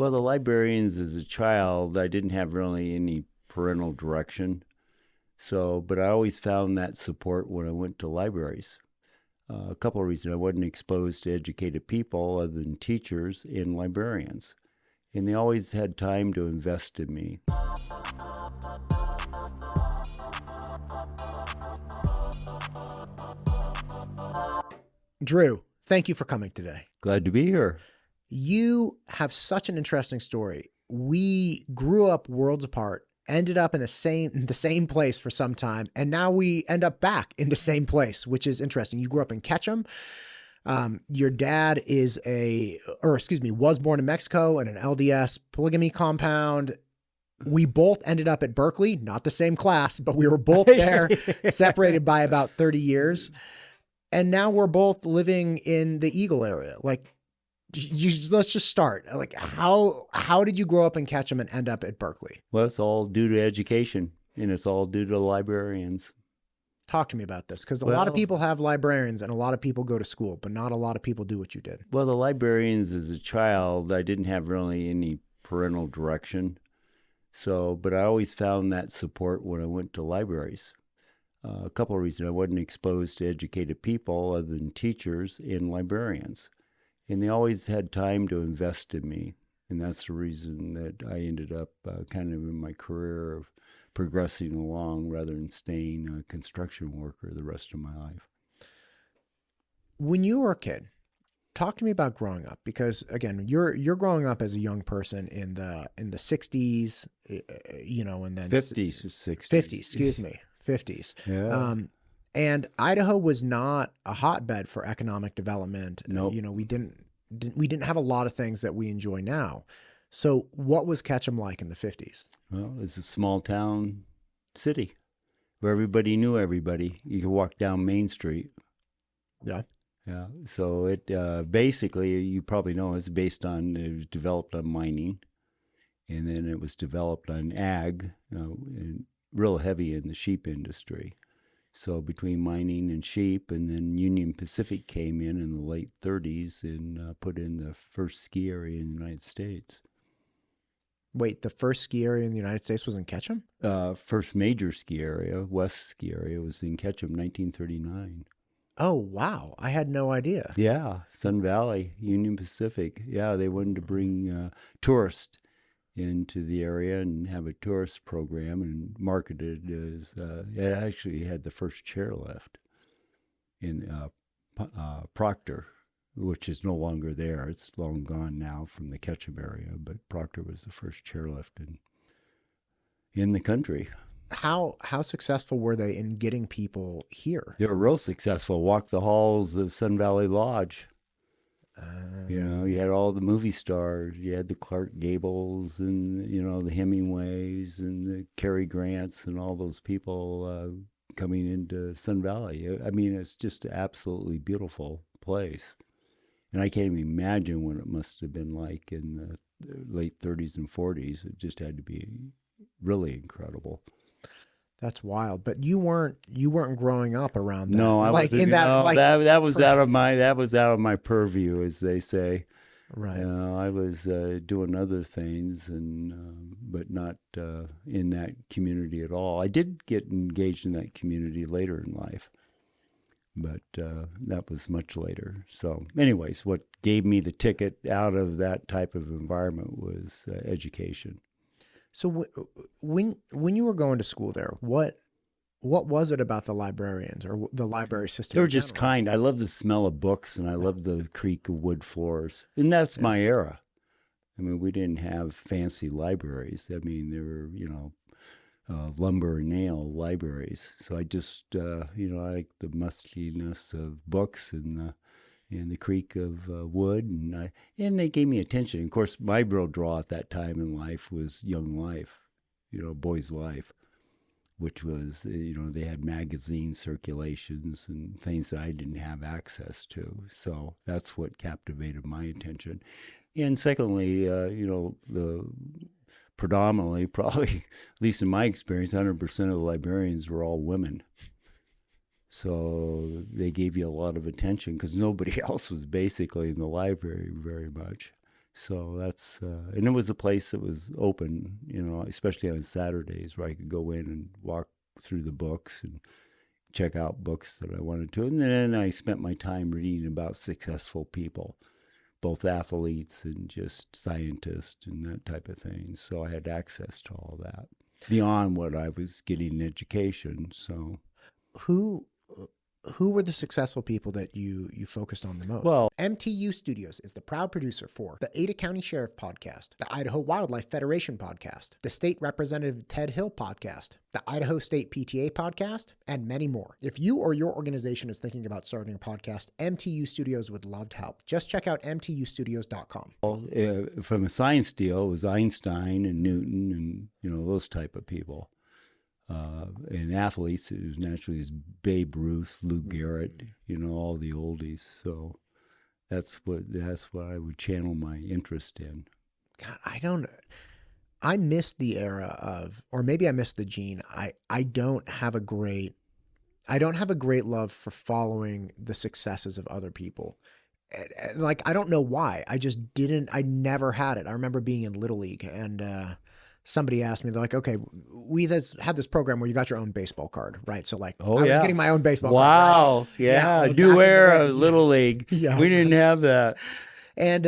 Well, the librarians as a child, I didn't have really any parental direction. So, but I always found that support when I went to libraries. A couple of reasons. I wasn't exposed to educated people other than teachers and librarians. And they always had time to invest in me. Drew, thank you for coming today. Glad to be here. You have such an interesting story. We grew up worlds apart, ended up in the same place for some time, and now we end up back in the same place, which is interesting. You grew up in Ketchum. Your dad was born in Mexico in an LDS polygamy compound. We both ended up at Berkeley, not the same class, but we were both there, separated by about 30 years. And now we're both living in the Eagle area. Like, let's just start. Like, how did you grow up in Ketchum and end up at Berkeley? Well, it's all due to education, and it's all due to librarians. Talk to me about this, because a lot of people have librarians and a lot of people go to school, but not a lot of people do what you did. Well, the librarians as a child, I didn't have really any parental direction. So, but I always found that support when I went to libraries. A couple of reasons. I wasn't exposed to educated people other than teachers and librarians. And they always had time to invest in me. And that's the reason that I ended up kind of in my career of progressing along rather than staying a construction worker the rest of my life. When you were a kid, talk to me about growing up, because again, you're growing up as a young person in the 60s, and then 50s, 60s. 50s, excuse me, 50s. Yeah. And Idaho was not a hotbed for economic development. Nope. We didn't have a lot of things that we enjoy now. So what was Ketchum like in the 50s? Well, it's a small town city where everybody knew everybody. You could walk down Main Street. Yeah. Yeah. So it basically, you probably know, it was developed on mining, and then it was developed on ag, and real heavy in the sheep industry. So between mining and sheep, and then Union Pacific came in the late 30s and put in the first ski area in the United States. Wait, the first ski area in the United States was in Ketchum? First major ski area, West ski area, was in Ketchum, 1939. Oh, wow. I had no idea. Yeah, Sun Valley, Union Pacific. Yeah, they wanted to bring tourists into the area and have a tourist program and market it as, it actually had the first chairlift in Proctor, which is no longer there. It's long gone now from the Ketchum area, but Proctor was the first chairlift in the country. How successful were they in getting people here? They were real successful. Walk the halls of Sun Valley Lodge. You had all the movie stars. You had the Clark Gables and, the Hemingways and the Cary Grants and all those people coming into Sun Valley. I mean, it's just an absolutely beautiful place. And I can't even imagine what it must have been like in the late 30s and 40s. It just had to be really incredible. That's wild. But you weren't growing up around that. No, I wasn't. That was out of my purview, as they say. Right. I was doing other things, but not in that community at all. I did get engaged in that community later in life, but that was much later. So, anyways, what gave me the ticket out of that type of environment was education. So when you were going to school there, what was it about the librarians or the library system? They were just kind. I love the smell of books, and I love the creak of wood floors. And that's my era. I mean, we didn't have fancy libraries. I mean, there were, lumber and nail libraries. So I just, I like the mustiness of books and the creak of wood, and they gave me attention. Of course, my real draw at that time in life was Young Life, Boy's Life, which was, they had magazine circulations and things that I didn't have access to. So that's what captivated my attention. And secondly, the predominantly, probably, at least in my experience, 100% of the librarians were all women. So they gave you a lot of attention because nobody else was basically in the library very much. So that's, and it was a place that was open, especially on Saturdays where I could go in and walk through the books and check out books that I wanted to. And then I spent my time reading about successful people, both athletes and just scientists and that type of thing. So I had access to all that beyond what I was getting in education. So who were the successful people that you focused on the most? Well, MTU Studios is the proud producer for the Ada County Sheriff Podcast, the Idaho Wildlife Federation Podcast, the State Representative Ted Hill Podcast, the Idaho State PTA Podcast, and many more. If you or your organization is thinking about starting a podcast, MTU Studios would love to help. Just check out mtustudios.com. from a science deal, it was Einstein and Newton and, those type of people. And athletes, it was naturally Babe Ruth, Lou Gehrig, all the oldies. So that's what I would channel my interest in. God, I missed the era of, or maybe I missed the gene. I don't have a great love for following the successes of other people. And like, I don't know why. I never had it. I remember being in Little League and, somebody asked me, they're like, okay, we had this program where you got your own baseball card, right? So like, I was getting my own baseball card. Wow. Right? Yeah. New era, Little League. Yeah. We didn't have that. And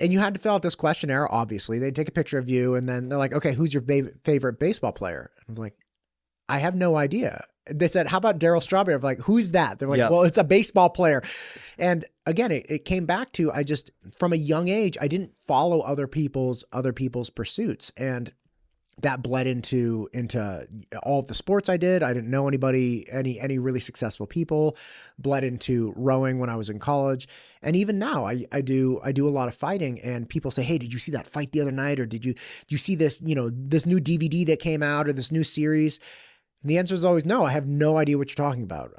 you had to fill out this questionnaire, obviously. They'd take a picture of you and then they're like, okay, who's your favorite baseball player? I was like, I have no idea. They said, how about Darryl Strawberry? I'm like, who's that? They're like, well, it's a baseball player. And again, it came back to, from a young age, I didn't follow other people's pursuits. And that bled into all of the sports I did. I didn't know anybody, any really successful people. Bled into rowing when I was in college. And even now I do a lot of fighting, and people say, hey, did you see that fight the other night? Or did you see this, this new DVD that came out or this new series? And the answer is always no. I have no idea what you're talking about.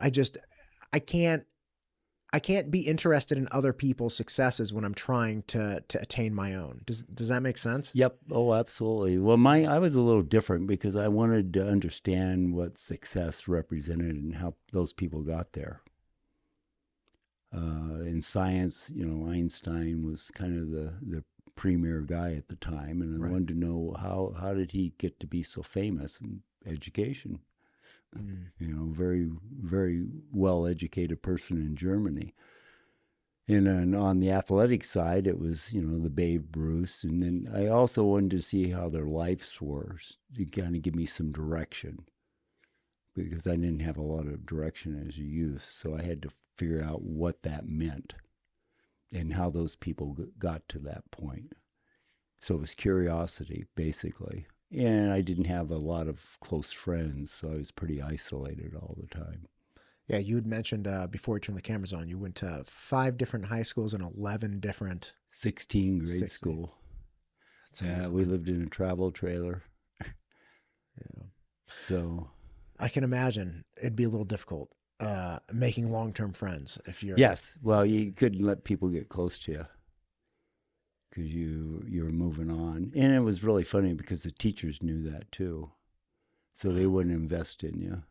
I can't be interested in other people's successes when I'm trying to attain my own. Does that make sense? Yep. Oh, absolutely. Well, I was a little different because I wanted to understand what success represented and how those people got there. In science, Einstein was kind of the premier guy at the time, and I wanted to know how did he get to be so famous in education. Very, very well-educated person in Germany. And then on the athletic side, it was, the Babe Ruth. And then I also wanted to see how their lives were to kind of give me some direction, because I didn't have a lot of direction as a youth. So I had to figure out what that meant and how those people got to that point. So it was curiosity, basically. And I didn't have a lot of close friends, so I was pretty isolated all the time. Yeah, you had mentioned before we turned the cameras on, you went to 5 different high schools and 11 different... 16 grade school. Yeah, we lived in a travel trailer. Yeah. So... I can imagine it'd be a little difficult making long-term friends if you're... Yes, well, you couldn't let people get close to you, because you were moving on. And it was really funny because the teachers knew that too. So they wouldn't invest in you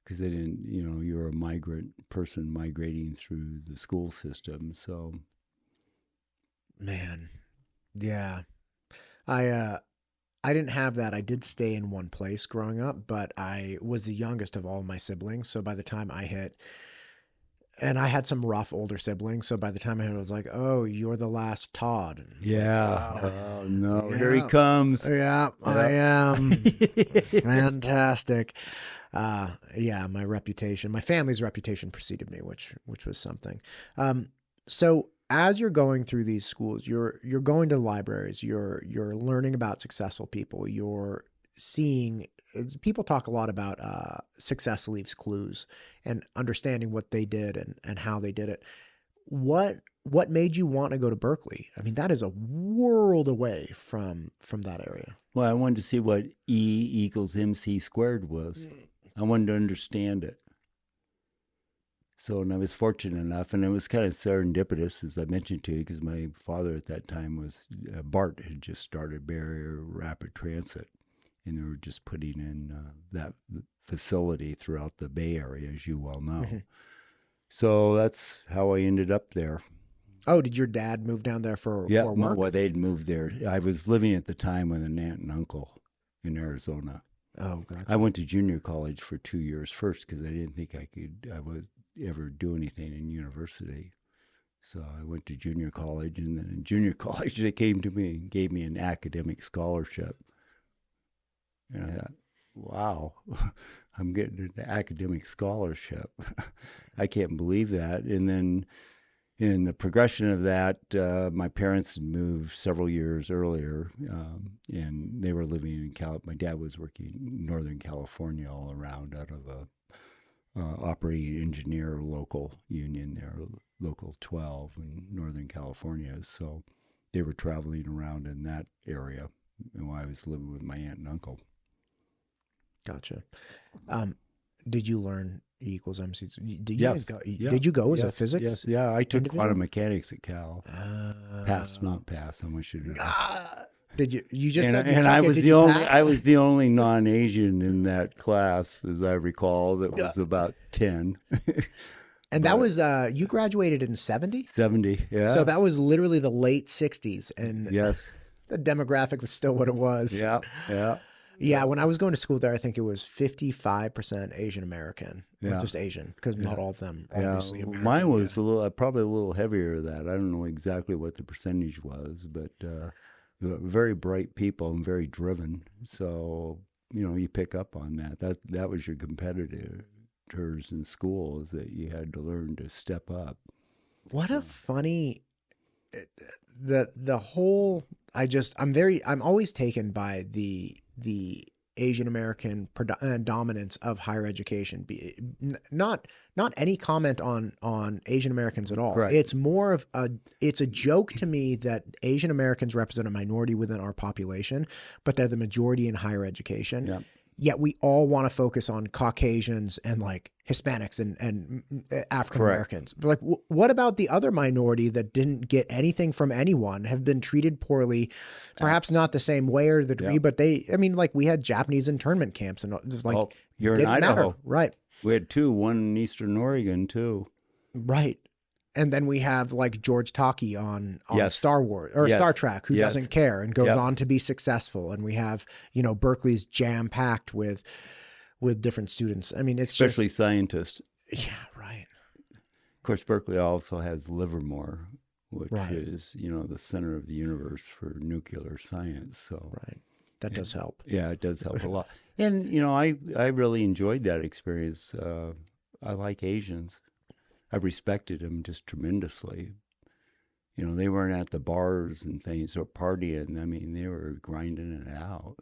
because they didn't, you were a migrant person migrating through the school system. So. Man, yeah. I didn't have that. I did stay in one place growing up, but I was the youngest of all my siblings. So by the time I hit... And I had some rough older siblings, so by the time I was like, "Oh, you're the last Todd." Yeah. Like, oh no, here he comes. Yeah, I am. Fantastic. Yeah, my family's reputation preceded me, which was something. So as you're going through these schools, you're going to libraries, you're learning about successful people, you're seeing. People talk a lot about success leaves clues and understanding what they did and how they did it. What made you want to go to Berkeley? I mean, that is a world away from that area. Well, I wanted to see what E = MC squared was. I wanted to understand it. So, and I was fortunate enough, and it was kind of serendipitous, as I mentioned to you, because my father at that time was, BART had just started, Barrier Rapid Transit. And they were just putting in that facility throughout the Bay Area, as you well know. Mm-hmm. So that's how I ended up there. Oh, did your dad move down there for work? Well, they'd moved there. I was living at the time with an aunt and uncle in Arizona. Oh, gotcha. I went to junior college for 2 years first because I didn't think I would ever do anything in university. So I went to junior college, and then in junior college they came to me and gave me an academic scholarship. And I thought, wow, I'm getting an academic scholarship. I can't believe that. And then in the progression of that, my parents had moved several years earlier, and they were living in my dad was working in Northern California all around out of a operating engineer local union there, Local 12 in Northern California. So they were traveling around in that area while I was living with my aunt and uncle. Gotcha. Did you learn E equals MC? Did Yes. you go as a physics? Yes. Yeah, I took individual? quantum mechanics at Cal. Pass, not pass. I want you to know. Did you? You just And, said you and took I it. was Did the you only pass? I was the only non-Asian in that class, as I recall. That was about 10, And that was you graduated in 70? 70. Yeah. So that was literally the late 60s, and Yes. the demographic was still what it was. Yeah. Yeah. Yeah, when I was going to school there, I think it was 55% Asian American, Yeah. or just Asian, because not all of them obviously Yeah, American. mine was probably a little heavier than that. I don't know exactly what the percentage was, but very bright people and very driven. So you pick up on that. That was your competitors in school, is that you had to learn to step up. What a funny the whole I'm always taken by the Asian American dominance of higher education. Not any comment on Asian Americans at all. Correct. It's more of it's a joke to me that Asian Americans represent a minority within our population, but they're the majority in higher education. Yeah. Yet we all want to focus on Caucasians and like Hispanics and African Americans. Like, what about the other minority that didn't get anything from anyone, have been treated poorly, perhaps not the same way or the degree, but we had Japanese internment camps and just like, you're in didn't Idaho. matter. Right. We had two, one in Eastern Oregon too. Right. And then we have like George Takei on Yes. Star Wars or Yes. Star Trek, who Yes. doesn't care and goes Yep. on to be successful. And we have, Berkeley's jam packed with different students. I mean, it's Especially scientists. yeah, right. Of course, Berkeley also has Livermore, which Right. is, the center of the universe for nuclear science. So, Right. That does help. yeah, it does help a lot. And, I really enjoyed that experience. I like Asians. I respected them just tremendously. They weren't at the bars and things or partying. I mean, they were grinding it out.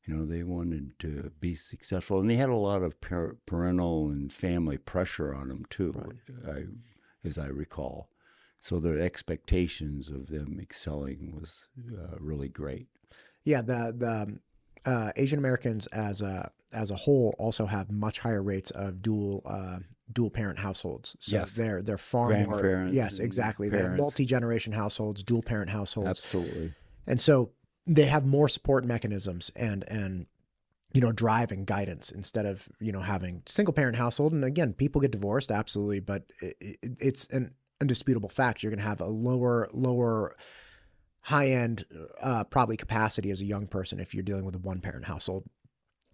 They wanted to be successful, and they had a lot of parental and family pressure on them too, as I recall. So their expectations of them excelling was really great. Yeah, the Asian Americans as a whole also have much higher rates of dual parent households. So Yes. they're far more. Grandparents Yes, and exactly. They have parents. multi-generation households, dual parent households. Absolutely. And so they have more support mechanisms and drive and guidance instead of, having single parent household. And again, people get divorced, absolutely, but it's an indisputable fact. You're going to have a lower high end probably capacity as a young person if you're dealing with a one parent household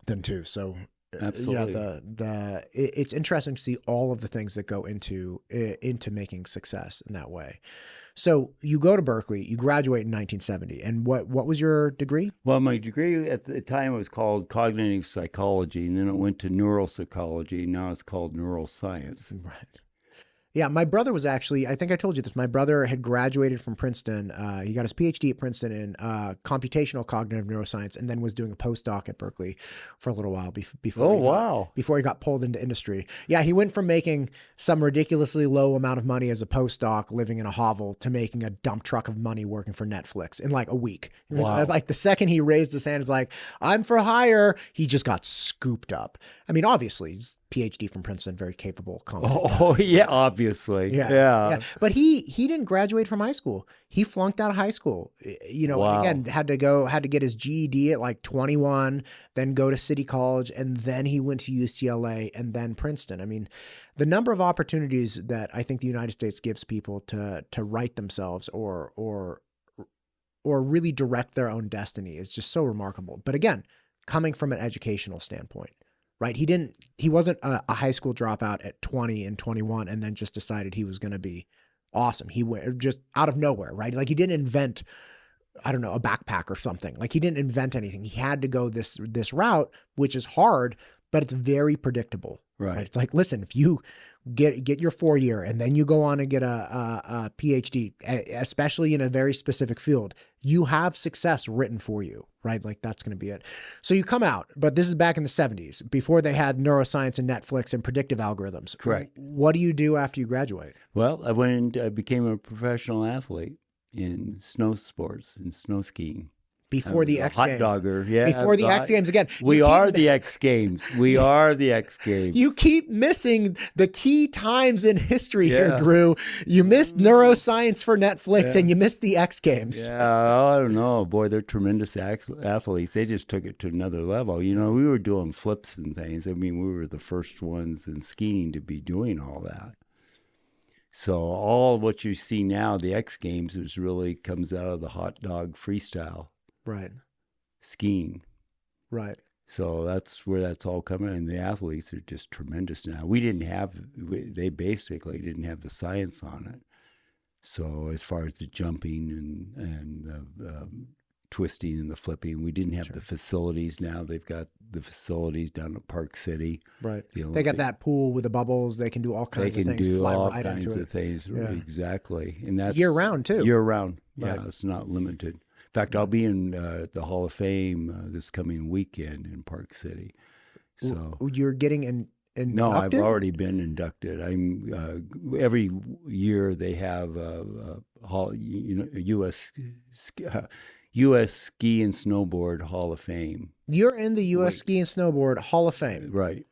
than two. So Absolutely. yeah, it's interesting to see all of the things that go into making success in that way. So you go to Berkeley, you graduate in 1970, and what was your degree? Well, my degree at the time was called cognitive psychology, and then it went to neuropsychology. Now it's called neuroscience. Right. Yeah, my brother was actually, I think I told you this, my brother had graduated from Princeton. He got his PhD at Princeton in computational cognitive neuroscience, and then was doing a postdoc at Berkeley for a little while before he got pulled into industry. Yeah, he went from making some ridiculously low amount of money as a postdoc living in a hovel to making a dump truck of money working for Netflix in like a week. It was, Wow. like the second he raised his hand, is like, I'm for hire, he just got scooped up. I mean, obviously, he's PhD from Princeton, very capable. Oh, yeah, obviously. Yeah. Yeah. But he didn't graduate from high school. He flunked out of high school, you know, Wow. and again, had to get his GED at like 21, then go to City College. And then he went to UCLA and then Princeton. I mean, the number of opportunities that I think the United States gives people to write themselves or really direct their own destiny is just so remarkable. But again, coming from an educational standpoint, right? He wasn't a high school dropout at 20 and 21 and then just decided he was going to be awesome. He went just out of nowhere, right? Like he didn't invent, I don't know, a backpack or something. Like he didn't invent anything. He had to go this route, which is hard, but it's very predictable. Right. It's like, listen, if you get your 4-year and then you go on and get a PhD, especially in a very specific field, you have success written for you, right? Like that's going to be it. So you come out, but this is back in the 70s, before they had neuroscience and Netflix and predictive algorithms. Correct. What do you do after you graduate? Well, I went and I became a professional athlete in snow sports and snow skiing. Before the X Games. Hot dogger, yeah. Before the X Games again. We are the X Games. We are the X Games. You keep missing the key times in history here, Drew. You missed neuroscience for Netflix and you missed the X Games. Yeah, I don't know. Boy, they're tremendous athletes. They just took it to another level. You know, we were doing flips and things. I mean, we were the first ones in skiing to be doing all that. So all what you see now, the X Games, is really comes out of the hot dog freestyle. Right. Skiing. Right. So that's where that's all coming. And the athletes are just tremendous now. They basically didn't have the science on it. So as far as the jumping and the twisting and the flipping, we didn't have the facilities. Now they've got the facilities down at Park City. Right. They got that pool with the bubbles. They can do all kinds of things. They can do all right kinds of things. Yeah. Exactly. And that's year round too. Year round. Yeah, Right. it's not limited. In fact, I'll be in the Hall of Fame this coming weekend in Park City. So you're getting inducted? No, I've already been inducted. I'm every year they have U.S. Ski and Snowboard Hall of Fame. You're in the U.S. Ski and Snowboard Hall of Fame, right?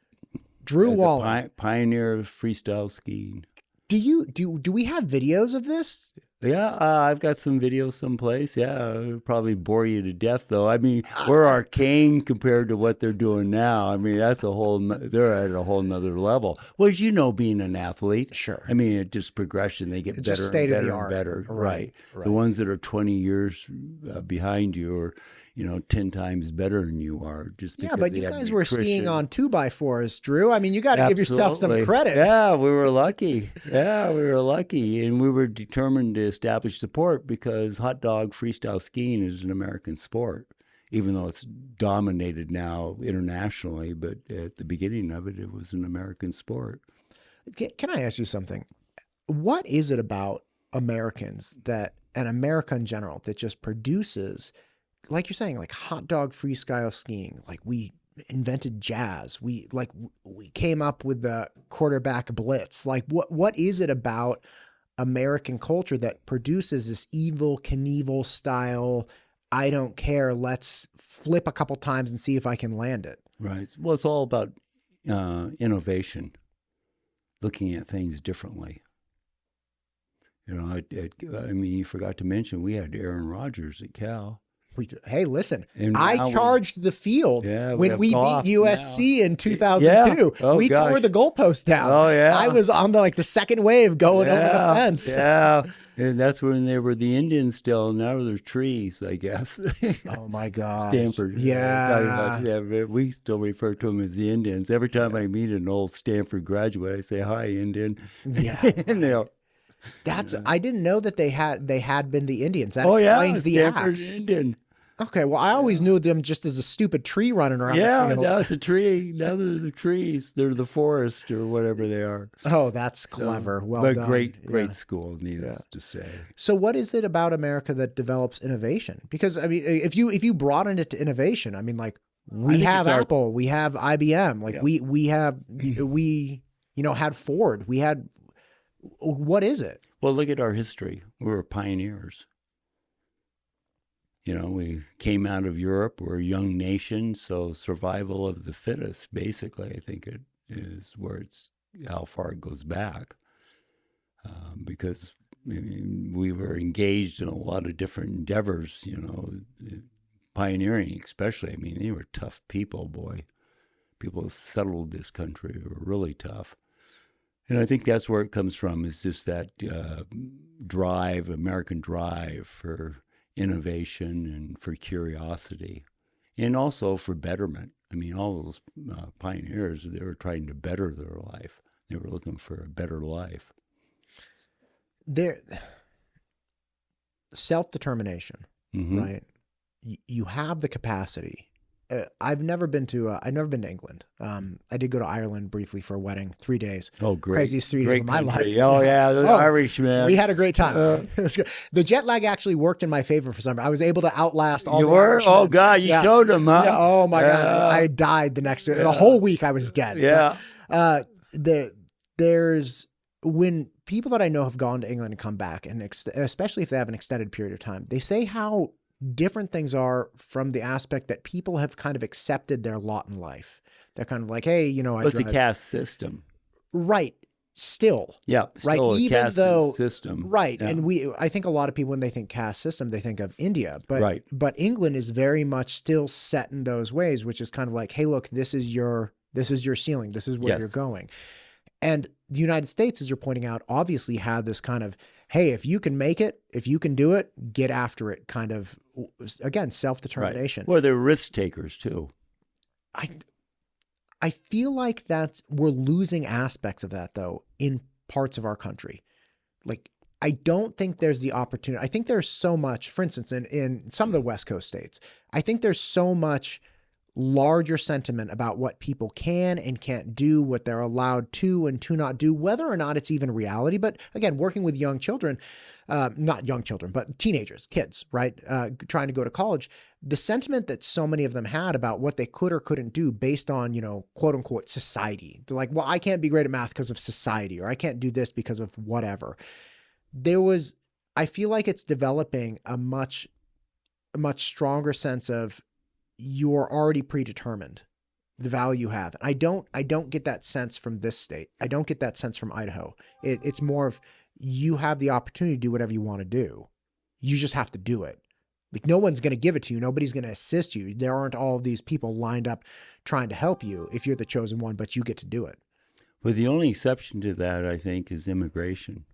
Drew Wahlin, pioneer of freestyle skiing. Do we have videos of this? Yeah, I've got some videos someplace. Yeah, it'll probably bore you to death, though. I mean, we're arcane compared to what they're doing now. I mean, they're at a whole nother level. Well, as you know, being an athlete, sure. I mean, it's just progression. They get better and better and better. Right. The ones that are 20 years behind you are, 10 times better than you are. Just because but you guys were skiing on 2x4s, Drew. I mean, you got to give yourself some credit. Yeah, we were lucky. And we were determined to establish support because hot dog freestyle skiing is an American sport, even though it's dominated now internationally. But at the beginning of it, it was an American sport. Can I ask you something? What is it about Americans and America in general that just produces, like you're saying, like hot dog freestyle skiing? Like we invented jazz. We came up with the quarterback blitz. Like what is it about American culture that produces this Evel Knievel style, I don't care, let's flip a couple times and see if I can land it? Right. Well, it's all about innovation, looking at things differently. I mean, you forgot to mention we had Aaron Rodgers at Cal. Hey, listen, I charged the field when we beat USC in 2002. Yeah. We tore the goalpost down. Oh, yeah. I was on the second wave going over the fence. Yeah. And that's when they were the Indians still. Now they're trees, I guess. Oh, my God. Stanford. Yeah. We still refer to them as the Indians. Every time I meet an old Stanford graduate, I say, hi, Indian. Yeah. And I didn't know that they had been the Indians. That explains the Stanford axe. Indian. Okay, well, I always knew them just as a stupid tree running around the field. Yeah, now it's a tree. Now they're the trees. They're the forest or whatever they are. Oh, that's clever. Well done. But great school, needless to say. So what is it about America that develops innovation? Because, I mean, if you broaden it to innovation, I mean, like, we have Apple, we have IBM, like we had Ford, what is it? Well, look at our history. We were pioneers. We came out of Europe. We're a young nation, so survival of the fittest, basically, I think is where it's how far it goes back. Because I mean, we were engaged in a lot of different endeavors, you know, pioneering especially. I mean, they were tough people, boy. People who settled this country were really tough. And I think that's where it comes from, is just that drive, American drive for innovation and for curiosity, and also for betterment. I mean, all those pioneers, they were trying to better their life. They were looking for a better life. Self-determination, right? You have the capacity. I've never been to England. I did go to Ireland briefly for a wedding, 3 days. Oh, great. Craziest 3 days of my life. Oh, yeah. The Irish, man. We had a great time. It was good. The jet lag actually worked in my favor for some reason. I was able to outlast all you the were? Irishmen. Oh, God. You showed them, huh? Yeah, oh, my God. I died the next day. The whole week I was dead. Yeah. But, there's when people that I know have gone to England and come back, and especially if they have an extended period of time, they say how different things are from the aspect that people have kind of accepted their lot in life. They're kind of like, hey, you know, It's a caste system. Right. Still. Yeah. Still right. A Even caste though, system. Right. Yeah. And I think a lot of people, when they think caste system, they think of India, but, right. But England is very much still set in those ways, which is kind of like, hey, look, this is your ceiling. This is where you're going. And the United States, as you're pointing out, obviously had this kind of, hey, if you can make it, if you can do it, get after it kind of, again, self-determination. Right. Well, they're risk takers too. I feel like we're losing aspects of that though in parts of our country. Like, I don't think there's the opportunity. I think there's so much, for instance, in some of the West Coast states, I think there's so much larger sentiment about what people can and can't do, what they're allowed to and to not do, whether or not it's even reality. But again, working with young children, not young children, but teenagers, kids, right? Trying to go to college, the sentiment that so many of them had about what they could or couldn't do based on, you know, quote unquote society. They're like, well, I can't be great at math because of society, or I can't do this because of whatever. I feel like it's developing a much stronger sense of, you're already predetermined the value you have. I don't get that sense from this state. I don't get that sense from Idaho. It's more of, you have the opportunity to do whatever you want to do. You just have to do it. Like, no one's going to give it to you. Nobody's going to assist you. There aren't all of these people lined up trying to help you if you're the chosen one, but you get to do it. Well, the only exception to that, I think, is immigration.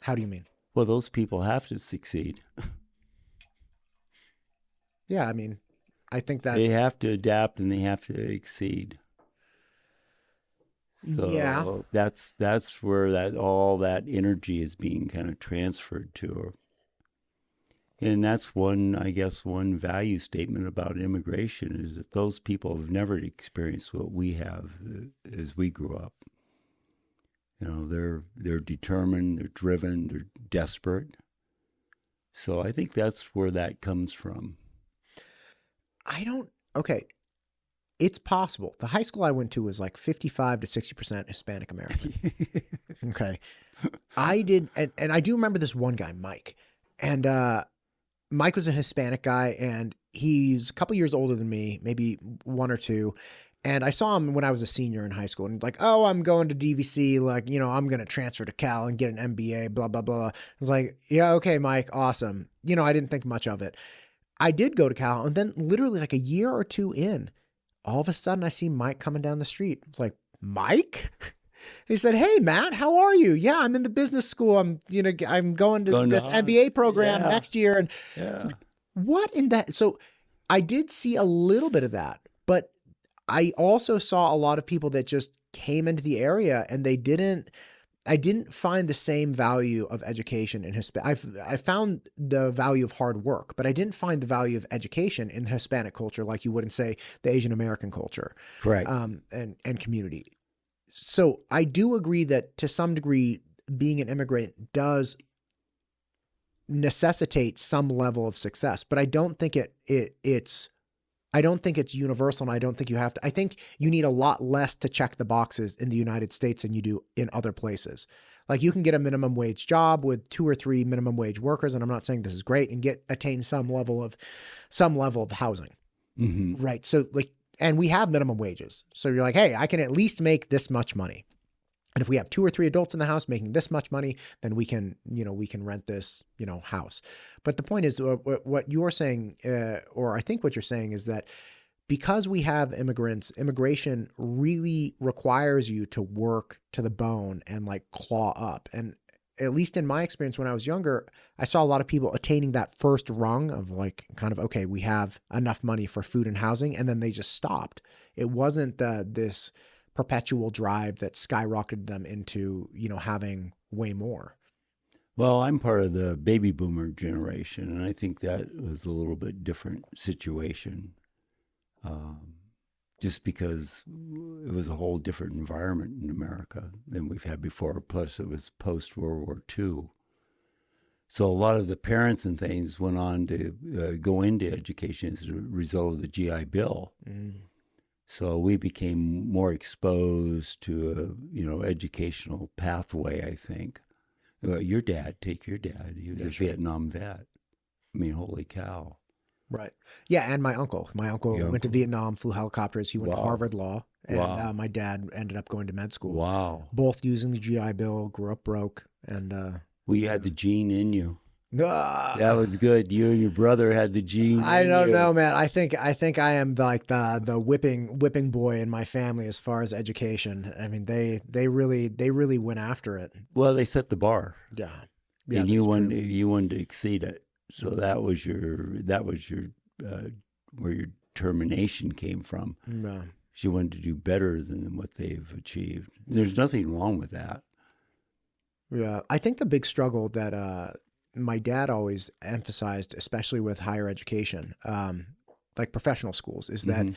How do you mean? Well, those people have to succeed. Yeah, I mean, I think they have to adapt and they have to exceed. So yeah, that's where all that energy is being kind of transferred to. And that's one value statement about immigration, is that those people have never experienced what we have as we grew up. You know, they're determined, they're driven, they're desperate. So I think that's where that comes from. Okay. It's possible. The high school I went to was like 55 to 60% Hispanic American. Okay. I did. And I do remember this one guy, Mike, and, Mike was a Hispanic guy, and he's a couple years older than me, maybe 1 or 2. And I saw him when I was a senior in high school, and like, oh, I'm going to DVC. Like, you know, I'm going to transfer to Cal and get an MBA, blah, blah, blah. I was like, yeah, okay, Mike. Awesome. You know, I didn't think much of it. I did go to Cal, and then literally like a year or 2 in, all of a sudden I see Mike coming down the street. It's like, Mike? He said, hey, Matt, how are you? Yeah, I'm in the business school. I'm going to this MBA program next year. And what in that? So I did see a little bit of that, but I also saw a lot of people that just came into the area and I didn't find the same value of education in Hispanic. I found the value of hard work, but I didn't find the value of education in the Hispanic culture like you would in, say, the Asian American culture, correct, and community. So I do agree that to some degree, being an immigrant does necessitate some level of success, but I don't think it's universal, and I don't think you have to. I think you need a lot less to check the boxes in the United States than you do in other places. Like, you can get a minimum wage job with 2 or 3 minimum wage workers, and I'm not saying this is great, and attain some level of housing. Mm-hmm. Right. So like, and we have minimum wages. So you're like, hey, I can at least make this much money. And if we have 2 or 3 adults in the house making this much money, then we can rent this, house. But the point is what you're saying, or I think what you're saying is that because we have immigrants, immigration really requires you to work to the bone and like claw up. And at least in my experience when I was younger, I saw a lot of people attaining that first rung of like kind of, okay, we have enough money for food and housing, and then they just stopped. It wasn't this perpetual drive that skyrocketed them into, having way more. Well, I'm part of the baby boomer generation, and I think that was a little bit different situation. Just because it was a whole different environment in America than we've had before. Plus, it was post-World War II. So a lot of the parents and things went on to go into education as a result of the GI Bill. Mm. So we became more exposed to a, educational pathway, I think. Your dad, take your dad. He was a Vietnam vet. I mean, holy cow. Right. Yeah, and my uncle. My uncle went to Vietnam, flew helicopters. He went to Harvard Law, and my dad ended up going to med school. Wow. Both using the GI Bill, grew up broke, and well, you had the gene in you. That was good. You and your brother had the gene. I don't know, man. I think I am like the whipping boy in my family as far as education. I mean, they really went after it. Well, they set the bar. Yeah. And you wanted to exceed it. So that was your where your determination came from. Yeah. She wanted to do better than what they've achieved. There's nothing wrong with that. Yeah, I think the big struggle that my dad always emphasized, especially with higher education, like professional schools, is that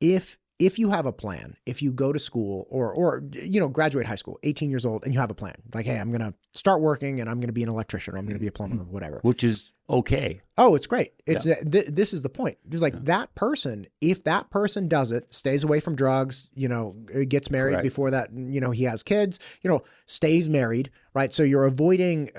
if you have a plan, if you go to school or graduate high school, 18 years old, and you have a plan, like, hey, I'm going to start working and I'm going to be an electrician or I'm going to be a plumber or whatever. Which is okay. Oh, it's great. It's this is the point. It's like that person, if that person does it, stays away from drugs, gets married before that, he has kids, stays married, right? So you're avoiding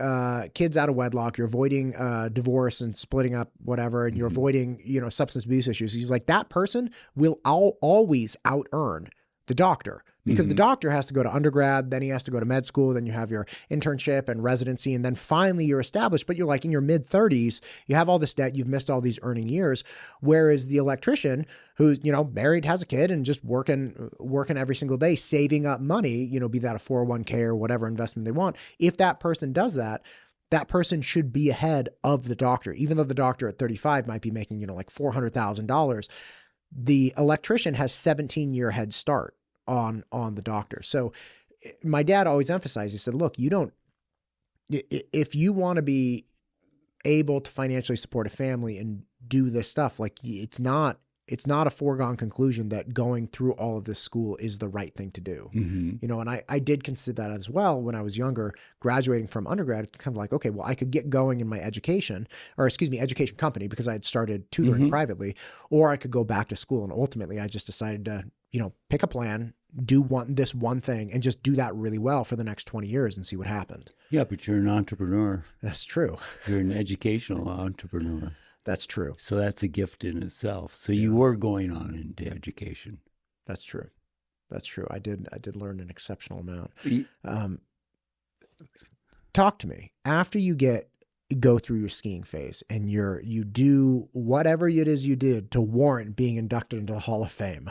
kids out of wedlock, you're avoiding divorce and splitting up, whatever, and you're avoiding, substance abuse issues. He's like, that person will always out-earn the doctor. Because the doctor has to go to undergrad, then he has to go to med school, then you have your internship and residency, and then finally you're established, but you're like in your mid-30s, you have all this debt, you've missed all these earning years, whereas the electrician who's, married, has a kid, and just working every single day, saving up money, be that a 401k or whatever investment they want, if that person does that, that person should be ahead of the doctor. Even though the doctor at 35 might be making, like $400,000, the electrician has 17-year head start on the doctor. So my dad always emphasized, he said, look, if you want to be able to financially support a family and do this stuff, like it's not a foregone conclusion that going through all of this school is the right thing to do. And I did consider that as well when I was younger, graduating from undergrad. It's kind of like, okay, well, I could get going in my education company because I had started tutoring privately, or I could go back to school. And ultimately I just decided to, pick a plan, do this one thing, and just do that really well for the next 20 years and see what happened. Yeah, but you're an entrepreneur. That's true. You're an educational entrepreneur. That's true. So that's a gift in itself. So you were going on into education. That's true. That's true. I did learn an exceptional amount. Talk to me after you go through your skiing phase and you do whatever it is you did to warrant being inducted into the Hall of Fame.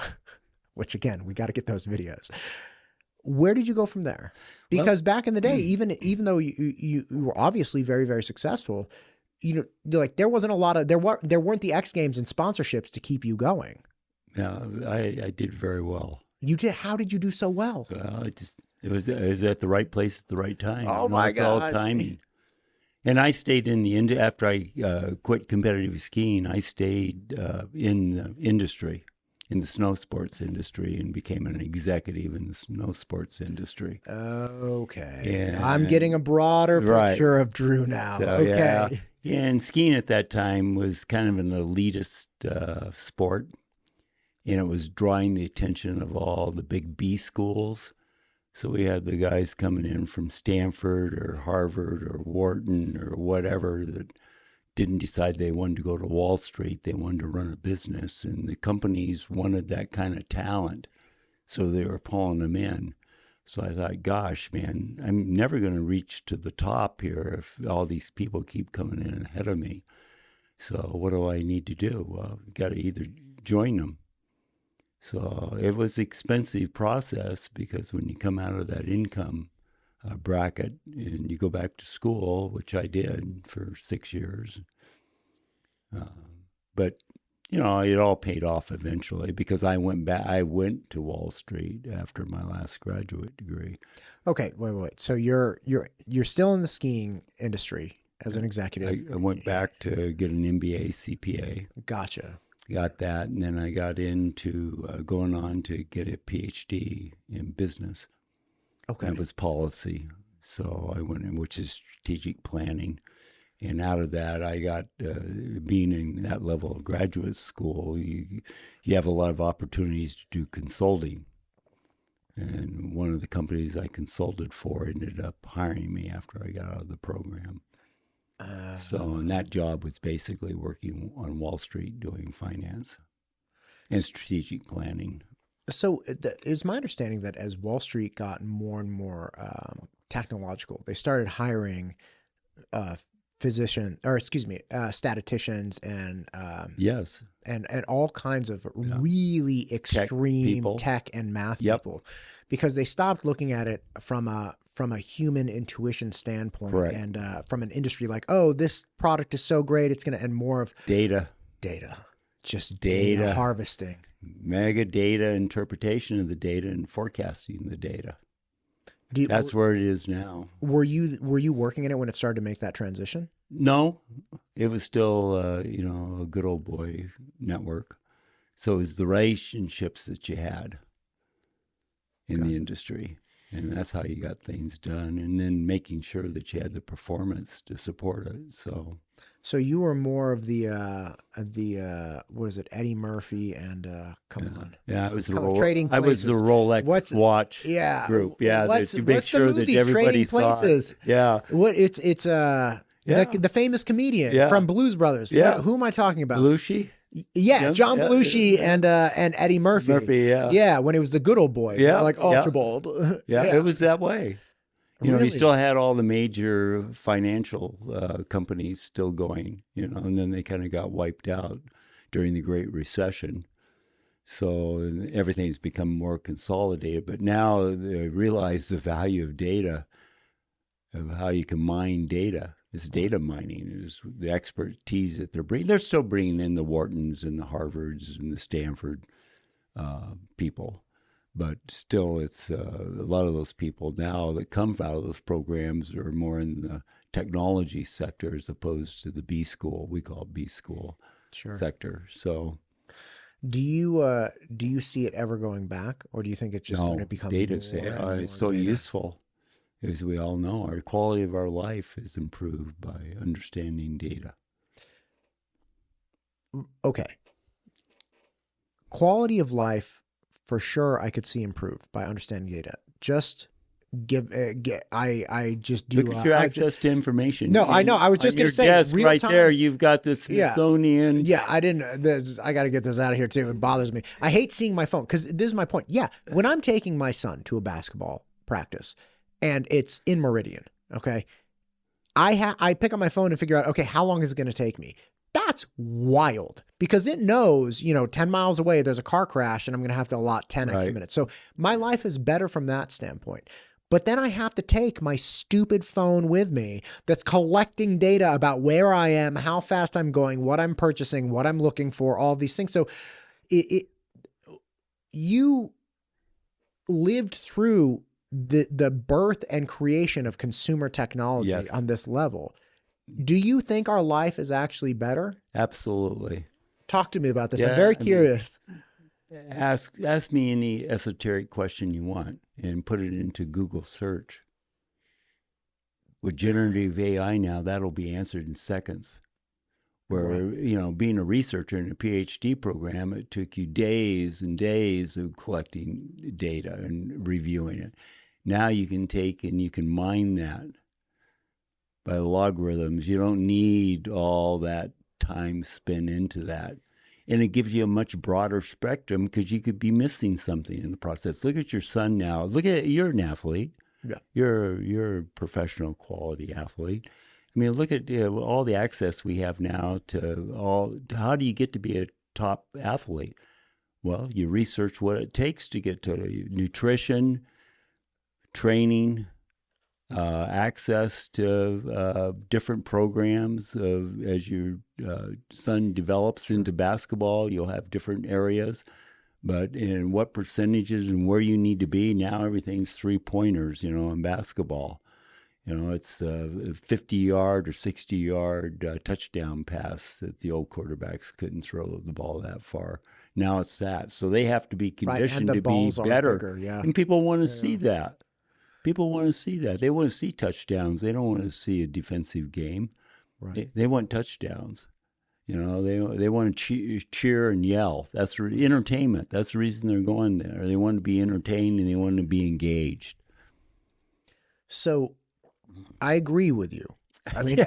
Which again, we got to get those videos. Where did you go from there? Because back in the day, even though you were obviously very, very successful, like there wasn't a lot of there weren't the X Games and sponsorships to keep you going. Yeah, I did very well. You did. How did you do so well? Well, it was at the right place at the right time. Oh my God! All timing. And I stayed in after I quit competitive skiing. I stayed in the industry. In the snow sports industry, and became an executive in the snow sports industry. Okay. And I'm getting a broader picture of Drew now. So, okay. Yeah, and skiing at that time was kind of an elitist sport, and it was drawing the attention of all the big B schools. So we had the guys coming in from Stanford or Harvard or Wharton or whatever that didn't decide they wanted to go to Wall Street. They wanted to run a business, and the companies wanted that kind of talent. So they were pulling them in. So I thought, gosh, man, I'm never going to reach to the top here if all these people keep coming in ahead of me. So what do I need to do? Well, you got to either join them. So it was an expensive process, because when you come out of that income bracket and you go back to school, which I did for 6 years, but it all paid off eventually, because I went to Wall Street after my last graduate degree. Okay, wait. So you're still in the skiing industry as an executive. I went back to get an MBA CPA. Gotcha. Got that, and then I got into going on to get a PhD in business. Okay. And it was policy. So I went in, which is strategic planning. And out of that, I got, being in that level of graduate school, you have a lot of opportunities to do consulting. And one of the companies I consulted for ended up hiring me after I got out of the program. And that job was basically working on Wall Street doing finance and strategic planning. So it's my understanding that as Wall Street got more and more technological, they started hiring statisticians and yes, and all kinds of really extreme tech and math people, because they stopped looking at it from a human intuition standpoint. Correct. And from an industry like, oh, this product is so great, it's going to end more of data, just data harvesting, mega data interpretation of the data and forecasting the data. That's where it is now. Were you working in it when it started to make that transition? No, it was still a good old boy network. So it was the relationships that you had in the industry, and that's how you got things done. And then making sure that you had the performance to support it. So you were more of the what is it, Eddie Murphy and come on. Yeah, it was Trading Places. I was the Rolex watch group. Yeah, to make sure that everybody saw it. Yeah. It's the famous comedian from Blues Brothers. Yeah. Who am I talking about? Belushi? Yeah, John Belushi and Eddie Murphy. Yeah, when it was the good old boys. Yeah. Like Archibald. Yeah, it was that way. Really? You still had all the major financial companies still going, and then they kind of got wiped out during the Great Recession. So everything's become more consolidated. But now they realize the value of data, of how you can mine data. It's data mining. It's the expertise that they're bringing. They're still bringing in the Whartons and the Harvards and the Stanford people. But still, it's a lot of those people now that come out of those programs are more in the technology sector as opposed to the B school. We call it B school sector. So, do you see it ever going back, or do you think it's just going to become data? It's so useful, as we all know. Our quality of our life is improved by understanding data. Okay, quality of life. For sure, I could see improved by understanding data. Just I just do. Look at your access to information. No, I know. I was just going to say, desk real right time, there. You've got the Smithsonian. Yeah, I didn't. I got to get this out of here too. It bothers me. I hate seeing my phone, because this is my point. Yeah, when I'm taking my son to a basketball practice, and it's in Meridian, okay, I pick up my phone and figure out, okay, how long is it going to take me? That's wild, because it knows, 10 miles away, there's a car crash and I'm going to have to allot 10 extra minutes. So my life is better from that standpoint. But then I have to take my stupid phone with me that's collecting data about where I am, how fast I'm going, what I'm purchasing, what I'm looking for, all these things. So you lived through the birth and creation of consumer technology on this level. Do you think our life is actually better? Absolutely. Talk to me about this. I'm very curious. Ask me any esoteric question you want and put it into Google search. With generative AI now, that'll be answered in seconds. Where, being a researcher in a PhD program, it took you days and days of collecting data and reviewing it. Now you can take and you can mine that by the logarithms. You don't need all that time spent into that. And it gives you a much broader spectrum because you could be missing something in the process. Look at your son now. Look at, you're an athlete. Yeah. You're a professional quality athlete. I mean, look at all the access we have now to all. How do you get to be a top athlete? Well, you research what it takes to get to nutrition, training, access to different programs. As your son develops into basketball, you'll have different areas. But in what percentages and where you need to be, now everything's 3-pointers, in basketball. It's a 50-yard or 60-yard touchdown pass that the old quarterbacks couldn't throw the ball that far. Now it's that. So they have to be conditioned to be better. Bigger, yeah. And people want to see that. People want to see that. They want to see touchdowns. They don't want to see a defensive game. Right. They want touchdowns. They want to cheer and yell. That's entertainment. That's the reason they're going there. They want to be entertained and they want to be engaged. So I agree with you. I mean,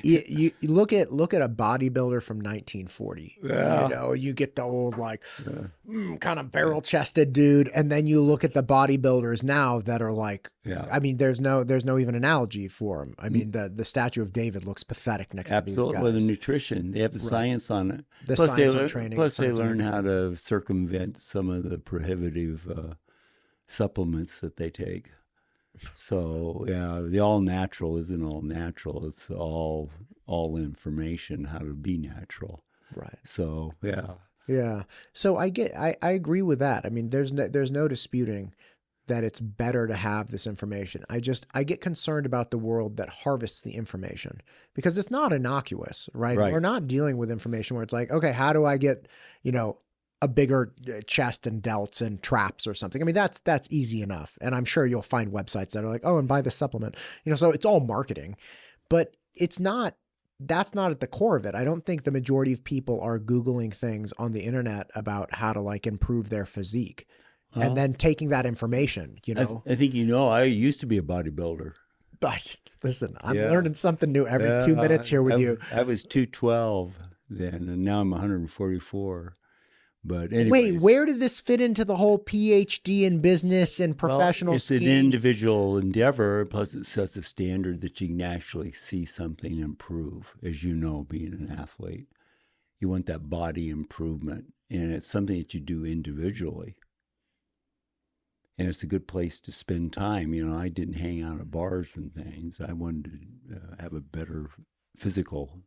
you look at a bodybuilder from 1940. Yeah. You get the old kind of barrel chested dude, and then you look at the bodybuilders now that are like, I mean, there's no even analogy for them. I mean, the statue of David looks pathetic next to these guys. Absolutely, the nutrition, they have the science on it. The science on training. Plus, they learn how to circumvent some of the prohibitive supplements that they take. So the all natural isn't all natural. It's all information how to be natural. Right. So yeah. So I agree with that. I mean, there's no disputing that it's better to have this information. I get concerned about the world that harvests the information because it's not innocuous, right? We're not dealing with information where it's like, okay, how do I get, a bigger chest and delts and traps or something. I mean, that's easy enough. And I'm sure you'll find websites that are like, oh, and buy this supplement, so it's all marketing, but that's not at the core of it. I don't think the majority of people are Googling things on the internet about how to improve their physique and then taking that information, I think, I used to be a bodybuilder. But listen, I'm learning something new every 2 minutes here with you. I was 212 then, and now I'm 144. But anyways, wait, where did this fit into the whole PhD in business and professional it's scheme? An individual endeavor, plus it sets a standard that you can actually see something improve, as being an athlete. You want that body improvement, and it's something that you do individually. And it's a good place to spend time. I didn't hang out at bars and things. I wanted to have a better physical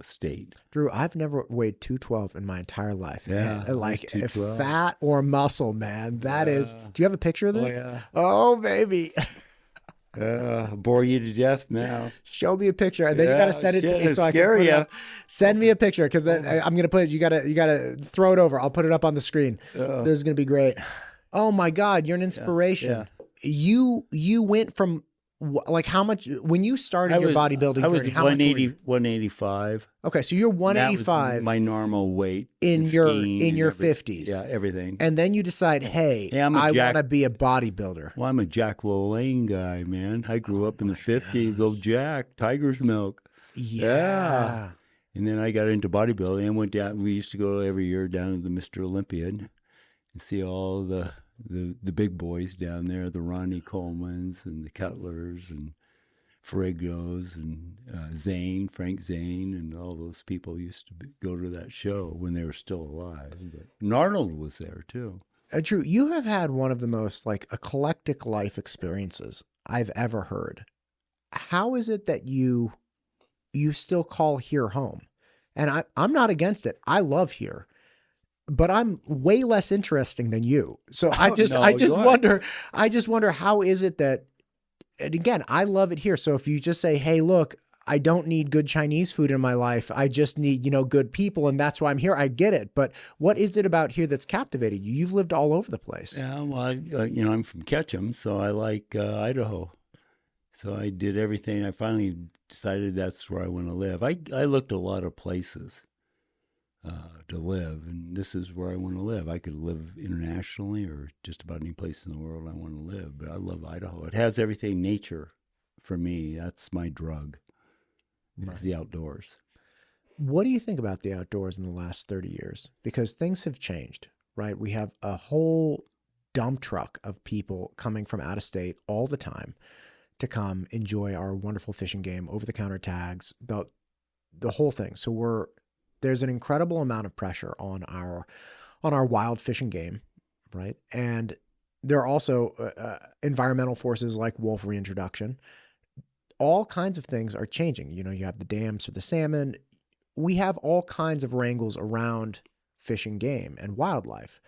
state. Drew, I've never weighed 212 in my entire life. Yeah, if fat or muscle, man, that is. Do you have a picture of this? Oh, yeah. Oh, baby. Bore you to death now. Show me a picture, and then you got to send it to me so I can put it up. Send me a picture because then I'm gonna put it. You gotta throw it over. I'll put it up on the screen. This is gonna be great. Oh my God, you're an inspiration. Yeah. You went from. How much when you started your bodybuilding journey? How 185. Okay, so you're 185. That was my normal weight in your 50s. Yeah, everything. And then you decide, hey I want to be a bodybuilder. Well, I'm a Jack LaLanne guy, man. I grew up in the 50s. Old Jack, Tiger's Milk. Yeah. And then I got into bodybuilding and went down. We used to go every year down to the Mr. Olympian and see all the big boys down there, the Ronnie Colemans and the Cutlers and Ferrignos and Frank Zane, and all those people used to go to that show when they were still alive. And Arnold was there too. Drew, you have had one of the most eclectic life experiences I've ever heard. How is it that you still call here home? And I'm not against it. I love here. But I'm way less interesting than you. So I just wonder how is it that, and again, I love it here. So if you just say, hey, look, I don't need good Chinese food in my life. I just need, good people. And that's why I'm here. I get it. But what is it about here that's captivated you? You've lived all over the place. Yeah, well, I'm from Ketchum, so I like Idaho. So I did everything. I finally decided that's where I want to live. I looked at a lot of places to live, and this is where I want to live. I could live internationally or just about any place in the world I want to live, but I love Idaho. It has everything nature for me. That's my drug, is the outdoors. What do you think about the outdoors in the last 30 years? Because things have changed, right? We have a whole dump truck of people coming from out of state all the time to come enjoy our wonderful fishing game, over-the-counter tags, the whole thing. So there's an incredible amount of pressure on our wild fishing game, right? And there are also environmental forces like wolf reintroduction. All kinds of things are changing. You know, you have the dams for the salmon. We have all kinds of wrangles around fishing game and wildlife.